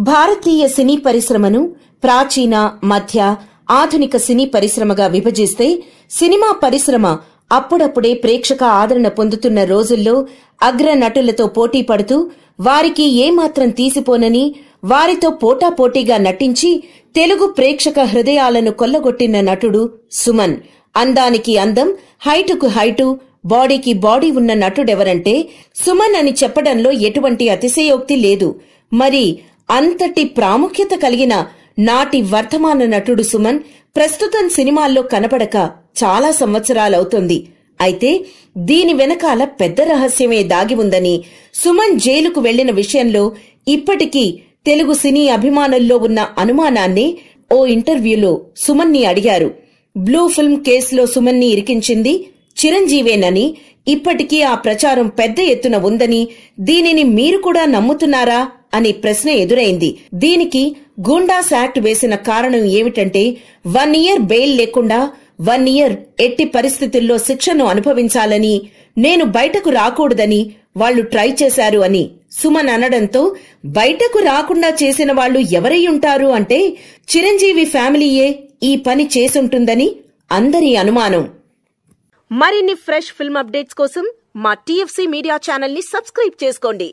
భారతీయ సినీ పరిశ్రమను ప్రాచీన, మధ్య, ఆధునిక సినీ పరిశ్రమగా విభజిస్తే సినిమా పరిశ్రమ అప్పుడప్పుడే ప్రేక్షక ఆదరణ పొందుతున్న రోజుల్లో అగ్ర నటులతో పోటీ పడుతూ వారికి ఏమాత్రం తీసిపోనని వారితో పోటాపోటీగా నటించి తెలుగు ప్రేక్షక హృదయాలను కొల్లగొట్టిన నటుడు సుమన్. అందానికి అందం, హైటుకు హైటు, బాడీకి బాడీ ఉన్న నటుడెవరంటే సుమన్ అని చెప్పడంలో ఎటువంటి అతిశయోక్తి లేదు. మరి అంతటి ప్రాముఖ్యత కలిగిన నాటి వర్తమాన నటుడు సుమన్ ప్రస్తుతం సినిమాల్లో కనపడక చాలా సంవత్సరాలవుతోంది. అయితే దీని వెనకాల పెద్ద రహస్యమే దాగి ఉందని, సుమన్ జైలుకు వెళ్లిన విషయంలో ఇప్పటికీ తెలుగు సినీ అభిమానుల్లో ఉన్న అనుమానాన్ని ఓ ఇంటర్వ్యూలో సుమన్ని అడిగారు. బ్లూ ఫిల్మ్ కేసులో సుమన్ని ఇరికించింది చిరంజీవేనని, ఇప్పటికీ ఆ ప్రచారం పెద్ద ఎత్తున ఉందని, దీనిని మీరు కూడా నమ్ముతున్నారా అని ప్రశ్న ఎదురైంది. దీనికి గూండాస్ యాక్ట్ వేసిన కారణం ఏమిటంటే 1 ఇయర్ బెయిల్ లేకుండా 1 ఇయర్ ఎట్టి పరిస్థితుల్లో శిక్షను అనుభవించాలని, నేను బయటకు రాకూడదని వాళ్లు ట్రై చేశారు అని సుమన్ అనడంతో, బయటకు రాకుండా చేసిన వాళ్లు ఎవరయ్యుంటారు అంటే చిరంజీవి ఫ్యామిలీయే ఈ పని చేసుంటుందని అందరి అనుమానం. మరిన్ని ఫ్రెష్ ఫిల్మ్ అప్డేట్స్ కోసం మా TFC మీడియా ఛానల్ ని సబ్స్క్రైబ్ చేసుకోండి.